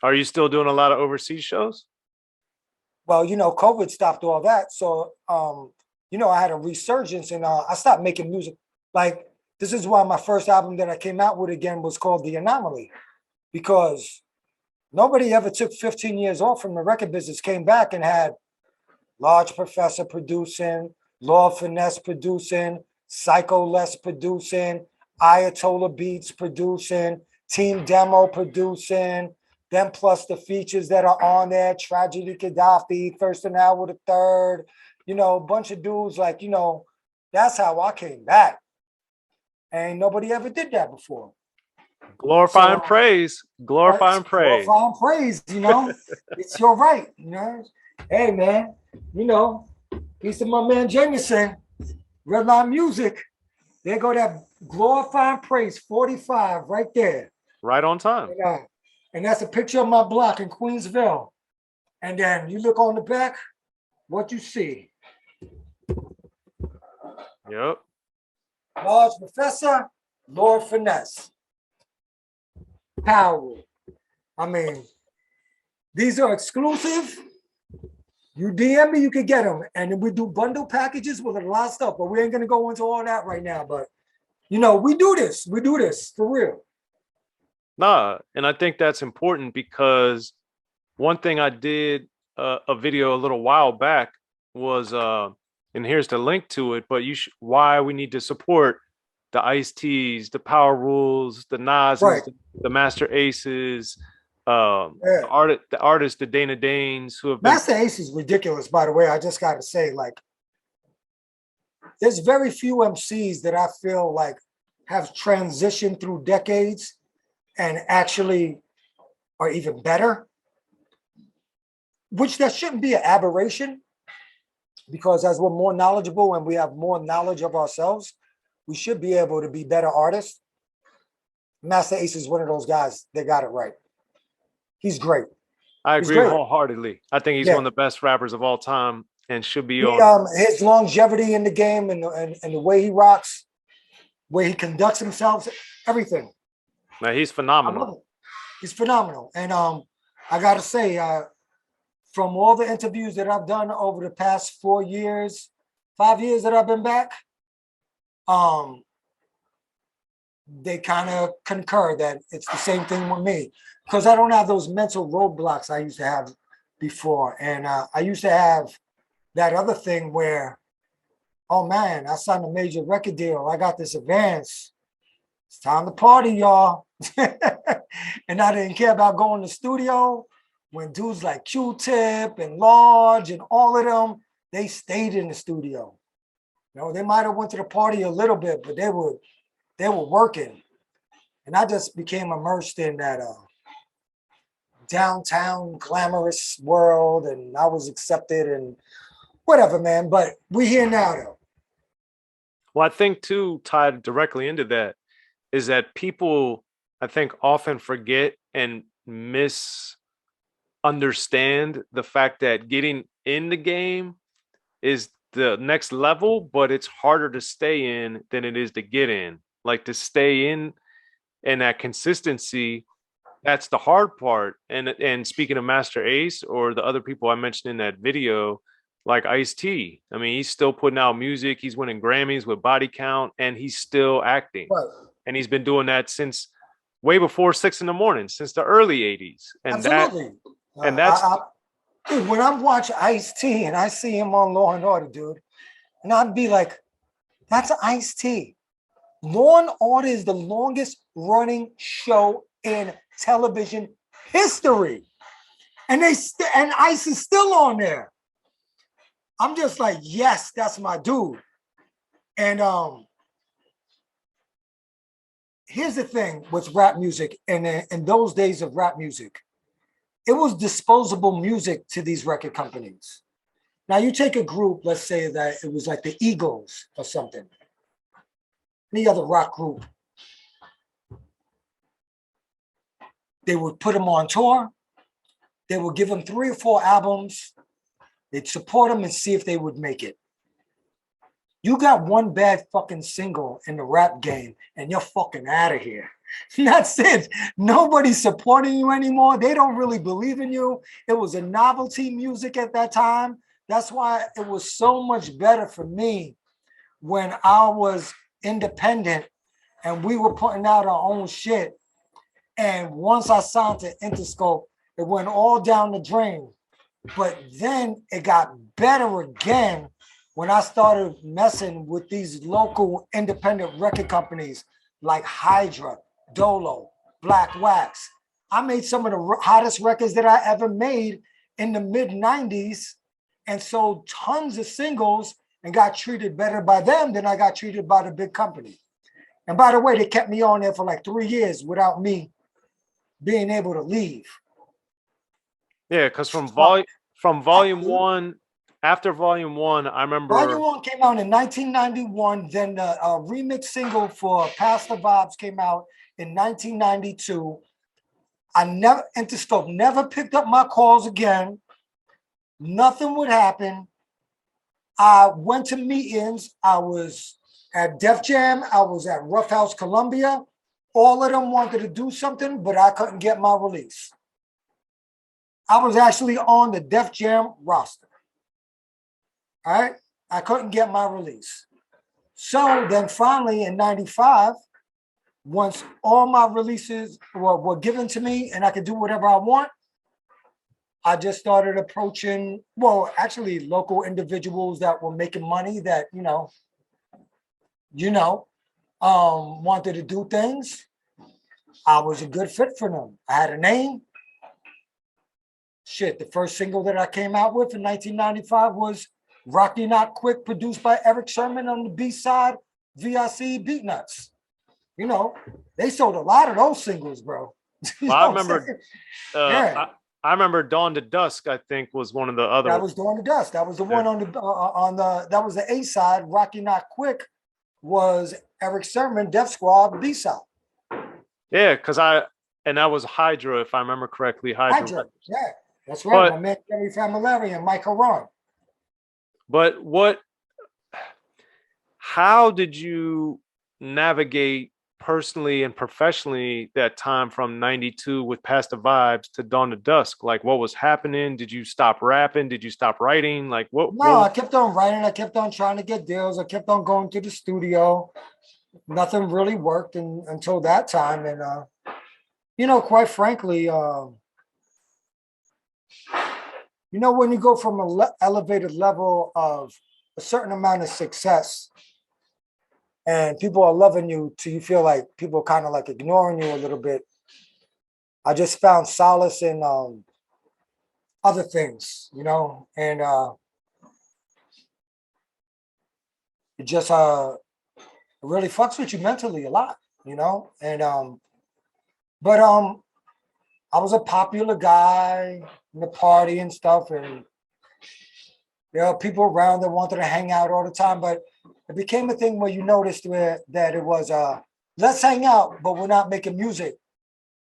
Are you still doing a lot of overseas shows? Well, you know, COVID stopped all that. So, you know, I had a resurgence and I stopped making music. Like, this is why my first album that I came out with again was called The Anomaly, because nobody ever took 15 years off from the record business, came back and had Large Professor producing, Lord Finesse producing, Psycho Les producing, Ayatollah Beats producing, Team Demo producing, then plus the features that are on there, Tragedy Gaddafi, First and Now with a Third, you know, a bunch of dudes like, you know, that's how I came back. And nobody ever did that before. Glorify and praise. Glorify and praise. Glorify and praise, you know. It's your right, you know. Hey, man, you know, peace to my man Jameson, Redline Music. There go that Glorify and Praise 45 right there. Right on time. And that's a picture of my block in Queensville. And then you look on the back, what you see. Yep. Large Professor, Lord Finesse. Powerule. I mean, these are exclusive. You DM me, you can get them. And then we do bundle packages with a lot of stuff, but we ain't going to go into all that right now. But, you know, we do this. We do this for real. Nah, and I think that's important because one thing I did a video a little while back was, and here's the link to it, but why we need to support the Ice-T's, the Powerules, the Nas's, Right. the Master Aces, the artists, the Danes who have been. Master Ace is ridiculous, by the way. I just got to say, like, there's very few MCs that I feel like have transitioned through decades and actually are even better, which that shouldn't be an aberration, because as we're more knowledgeable and we have more knowledge of ourselves, we should be able to be better artists. Master Ace is one of those guys that got it right. He's great. I agree wholeheartedly. I think he's one of the best rappers of all time and should be on. His longevity in the game and the way he rocks, where he conducts himself, everything. Now, he's phenomenal. He's phenomenal. And I got to say, from all the interviews that I've done over the past 5 years that I've been back, they kind of concur that it's the same thing with me, because I don't have those mental roadblocks I used to have before. And I used to have that other thing where, oh man, I signed a major record deal. I got this advance. It's time to party, y'all. And I didn't care about going to the studio when dudes like Q-Tip and Large and all of them, they stayed in the studio. You know, they might have went to the party a little bit, but they were working. And I just became immersed in that downtown glamorous world, and I was accepted and whatever, man. But we here now, though. Well, I think too, tied directly into that, is that people, I think, often forget and misunderstand the fact that getting in the game is the next level, but it's harder to stay in than it is to get in. Like, to stay in and that consistency, that's the hard part. And speaking of Master Ace or the other people I mentioned in that video, like Ice-T, I mean, he's still putting out music. He's winning Grammys with Body Count, and he's still acting. Right. And he's been doing that since way before 6 a.m, since the early 80s. And absolutely. Dude, when I'm watching Ice-T and I see him on Law and Order, dude, and I'd be like, that's Ice-T. Law and Order is the longest running show in television history. And and Ice is still on there. I'm just like, yes, that's my dude. And here's the thing with rap music, and in those days of rap music, it was disposable music to these record companies. Now you take a group, let's say that it was like the Eagles or something, any other rock group. They would put them on tour. They would give them 3 or 4 albums. They'd support them and see if they would make it. You got one bad fucking single in the rap game and you're fucking out of here. That's it. Nobody's supporting you anymore. They don't really believe in you. It was a novelty music at that time. That's why it was so much better for me when I was independent and we were putting out our own shit. And once I signed to Interscope, it went all down the drain. But then it got better again when I started messing with these local independent record companies like Hydra, Dolo, Black Wax. I made some of the hottest records that I ever made in the mid 90s and sold tons of singles and got treated better by them than I got treated by the big company. And by the way, they kept me on there for like 3 years without me being able to leave. Yeah, because from So, volume one, after volume one, I remember Volume 1 came out in 1991. Then the remix single for Pass the Vibes came out in 1992. Interscope never picked up my calls again. Nothing would happen. I went to meetings. I was at Def Jam. I was at Rough House Columbia. All of them wanted to do something, but I couldn't get my release. I was actually on the Def Jam roster. All right. I couldn't get my release. So then finally in 95, once all my releases were given to me and I could do whatever I want, I just started approaching, well, actually local individuals that were making money that, wanted to do things. I was a good fit for them. I had a name. Shit, the first single that I came out with in 1995 was Rock You Not Quick, produced by Eric Sherman on the B-side, VIC Beatnuts. They sold a lot of those singles, bro. well, I remember Yeah. I remember Dawn to Dusk, I think, was one of the other. That was Dawn to Dusk. That was the one on the that was the A side. Rock You Not Quick was Eric Sherman, Def Squad, B side. Yeah, because that was Hydra, if I remember correctly. Hydra. Yeah, that's right. My man Jerry Familari and Mike Haran. But how did you navigate personally and professionally that time from 92 with Past the Vibes to Dawn to Dusk? Like, what was happening? Did you stop rapping? Did you stop writing? Like, what? No, I kept on writing. I kept on trying to get deals. I kept on going to the studio. Nothing really worked until that time. And, quite frankly, when you go from an elevated level of a certain amount of success and people are loving you till you feel like people kind of like ignoring you a little bit, I just found solace in other things, and it just really fucks with you mentally a lot, and but I was a popular guy in the party and stuff, and there are people around that wanted to hang out all the time, but it became a thing where you noticed that it was let's hang out, but we're not making music.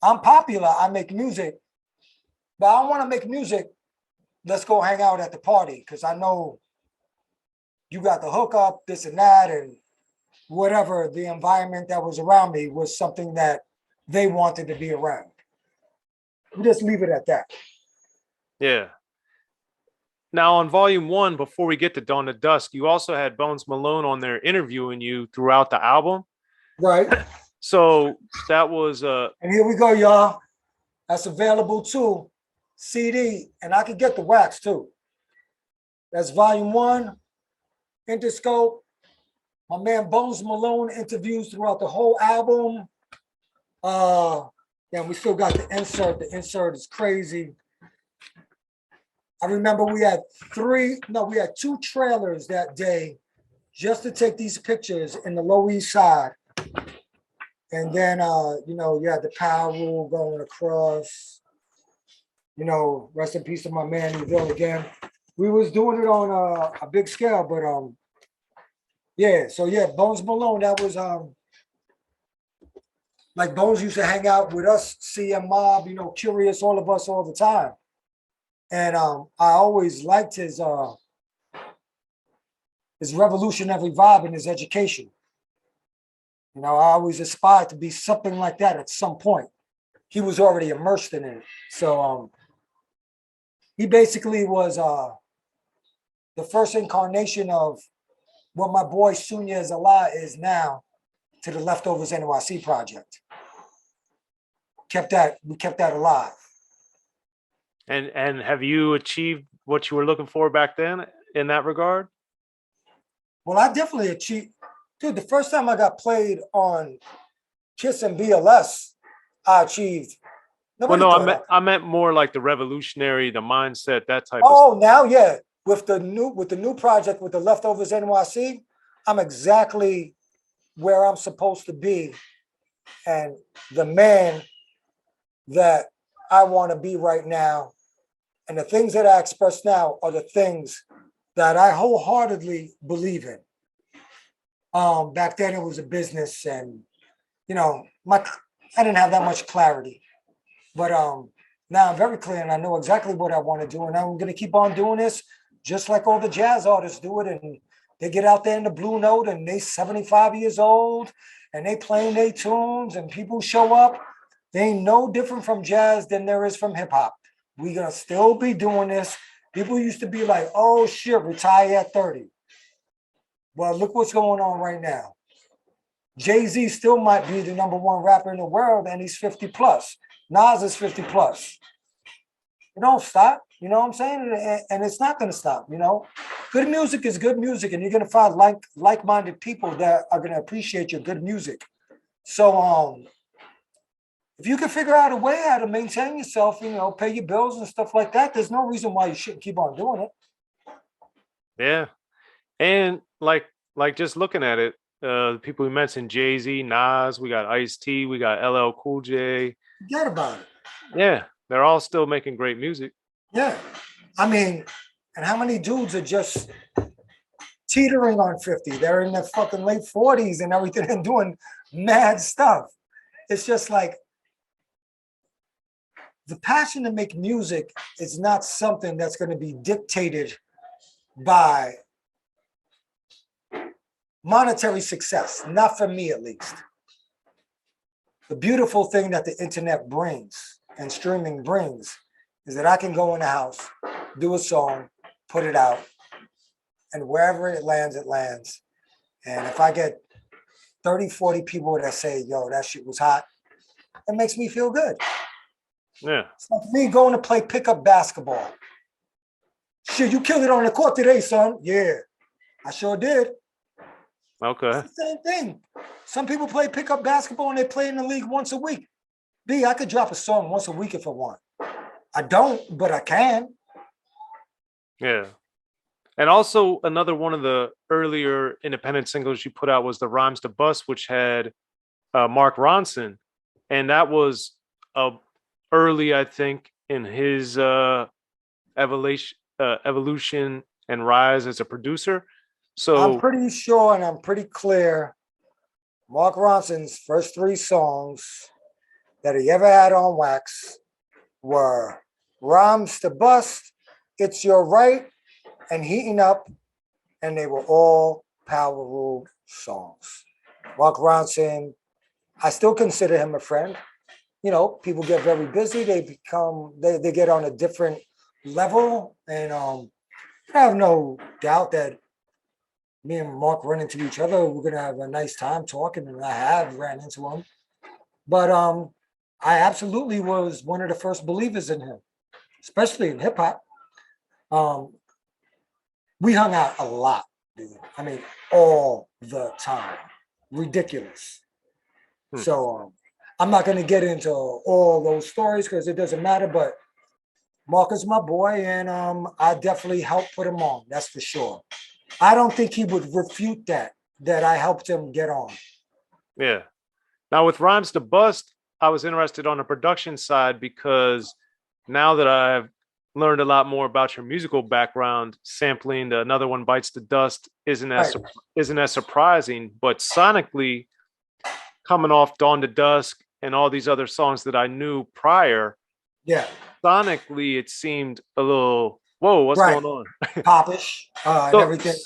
I'm popular, I make music, but I don't want to make music. Let's go hang out at the party because I know you got the hookup, this and that, and whatever the environment that was around me was something that they wanted to be around. We just leave it at that. Yeah. Now, on volume one, before we get to Dawn to Dusk, you also had Bones Malone on there interviewing you throughout the album. Right. So that was and here we go, y'all. That's available too. CD, and I could get the wax too. That's volume 1, Interscope. My man Bones Malone interviews throughout the whole album. And we still got the insert. The insert is crazy. I remember we had 2 trailers that day just to take these pictures in the Lower East Side. And then, you had the Powerule going across, rest in peace to my man, Evil again. We was doing it on a big scale, but Bones Malone, that was like Bones used to hang out with us, CM Mob, Curious, all of us all the time. And I always liked his revolutionary vibe and his education. You know, I always aspired to be something like that at some point. He was already immersed in it. So he basically was the first incarnation of what my boy Sunya Zala is now to the Leftovers NYC project. We kept that alive. And have you achieved what you were looking for back then in that regard? Well, I definitely achieved, dude. The first time I got played on Kiss and BLS, I achieved. Well, Nobody no, thought I meant more like the revolutionary, the mindset, that type of Oh, stuff. now, yeah. With the new project with the Leftovers NYC, I'm exactly where I'm supposed to be. And the man that I want to be right now. And the things that I express now are the things that I wholeheartedly believe in. Back then it was a business, and you know, I didn't have that much clarity. But now I'm very clear and I know exactly what I want to do. And I'm going to keep on doing this just like all the jazz artists do it. And they get out there in the Blue Note and they 75 years old and they playing their tunes and people show up. They ain't no different from jazz than there is from hip hop. We're going to still be doing this. People used to be like, oh shit, retire at 30. Well, look what's going on right now. Jay-Z still might be the #1 rapper in the world and he's 50 plus. Nas is 50 plus. It don't stop. You know what I'm saying? And it's not going to stop. You know, good music is good music, and you're going to find like-minded people that are going to appreciate your good music. So, if you can figure out a way how to maintain yourself, you know, pay your bills and stuff like that, there's no reason why you shouldn't keep on doing it. Yeah. And like just looking at it, the people we mentioned, Jay-Z, Nas, we got Ice-T, we got LL Cool J. Forget about it. Yeah, they're all still making great music. Yeah. I mean, and how many dudes are just teetering on 50? They're in their fucking late 40s and everything and doing mad stuff. It's just like the passion to make music is not something that's going to be dictated by monetary success, not for me at least. The beautiful thing that the internet brings and streaming brings is that I can go in the house, do a song, put it out, and wherever it lands, it lands. And if I get 30, 40 people that say, yo, that shit was hot, it makes me feel good. Yeah. It's like me going to play pickup basketball. Shit, you killed it on the court today, son. Yeah, I sure did. Okay. It's the same thing. Some people play pickup basketball and they play in the league once a week. B, I could drop a song once a week if I want. I don't, but I can. Yeah. And also another one of the earlier independent singles you put out was the Rhymes to Bust, which had Mark Ronson. And that was early, I think, in his evolution and rise as a producer. I'm So pretty sure and I'm pretty clear Mark Ronson's first 3 songs that he ever had on wax were Rhymes to Bust, It's Your Right, and Heating Up, and they were all Powerule songs. Mark Ronson, I still consider him a friend. You know, people get very busy. They get on a different level. And I have no doubt that me and Mark run into each other. We're going to have a nice time talking, and I have ran into him. But I absolutely was one of the first believers in him, especially in hip hop. We hung out a lot, dude. I mean, all the time. Ridiculous. So I'm not going to get into all those stories because it doesn't matter. But Mark is my boy, and I definitely helped put him on. That's for sure. I don't think he would refute that I helped him get on. yeah. Now with Rhymes to Bust, I was interested on the production side because now that I've learned a lot more about your musical background, sampling the Another One Bites the Dust isn't as surprising, but sonically, coming off Dawn to Dusk and all these other songs that I knew prior, yeah, sonically it seemed a little, whoa, what's going on? Popish and everything.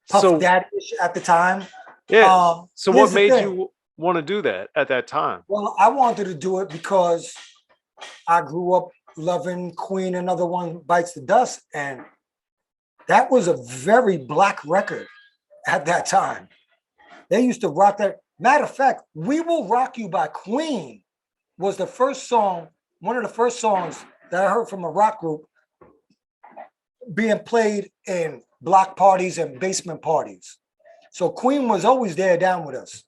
Puff so Daddy at the time. yeah. So what Here's the made thing. you want to do that at that time? Well, I wanted to do it because I grew up loving Queen. Another One Bites the Dust, and that was a very black record at that time. They used to rock that. Matter of fact, "We Will Rock You" by Queen was the first song, one of the first songs that I heard from a rock group being played in block parties and basement parties. So Queen was always there down with us.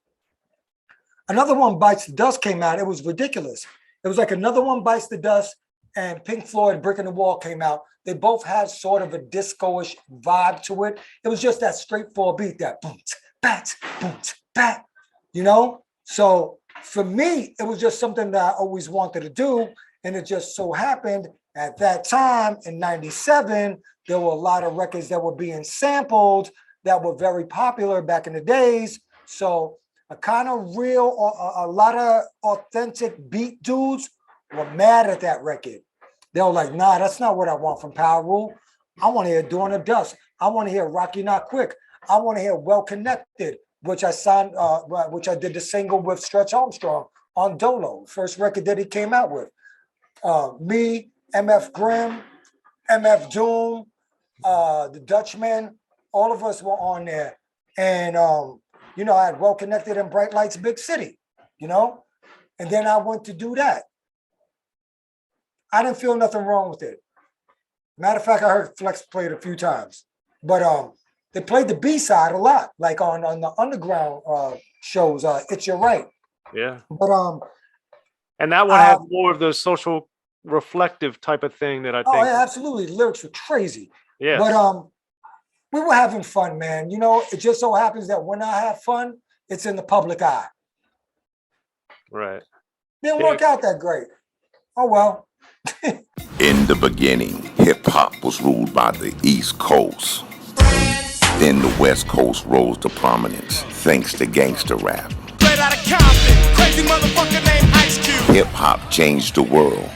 Another One Bites the Dust came out. It was ridiculous. It was like Another One Bites the Dust and Pink Floyd Brick in the Wall came out. They both had sort of a disco-ish vibe to it. It was just that straightforward beat, that boom, bat, boom, bat, you know? So for me, it was just something that I always wanted to do. And it just so happened at that time in 97, there were a lot of records that were being sampled that were very popular back in the days. So a kind of a lot of authentic beat dudes were mad at that record. They were like, nah, that's not what I want from Powerule. I want to hear Dawn of Dust. I want to hear Rocky Not Quick. I want to hear Well Connected, which I signed, which I did the single with Stretch Armstrong on Dolo, first record that he came out with. Me, MF Grimm, MF Doom, the Dutchman, all of us were on there. And, you know, I had Well Connected and Bright Lights Big City, you know? And then I went to do that. I didn't feel nothing wrong with it. Matter of fact, I heard Flex play it a few times. But they played the B-side a lot, like on the underground shows, It's Your Right. Yeah. But and that one had more of the social reflective type of thing that I think. Oh, yeah, absolutely. The lyrics were crazy. Yeah. But we were having fun, man. You know, it just so happens that when I have fun, it's in the public eye. Right. Didn't work out that great. Oh, well. In the beginning, hip-hop was ruled by the East Coast. Then the West Coast rose to prominence thanks to gangster rap. Straight out of Compton, crazy motherfucker named Ice Cube. Hip-hop changed the world.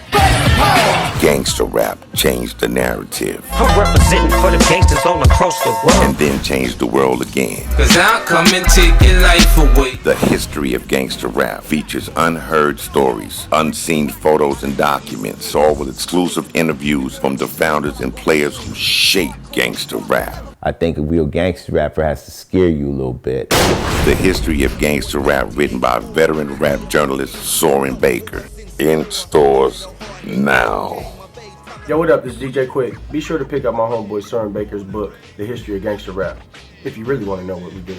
Gangster rap changed the narrative. I'm representing for the gangsters all across the world. And then changed the world again. Cause I'll come and take your life away. The history of gangster rap features unheard stories, unseen photos and documents, all with exclusive interviews from the founders and players who shaped gangster rap. I think a real gangster rapper has to scare you a little bit. The history of gangster rap written by veteran rap journalist Soren Baker. In stores now. Yo, what up? This is DJ Quick. Be sure to pick up my homeboy Soren Baker's book, The History of Gangster Rap, if you really want to know what we do.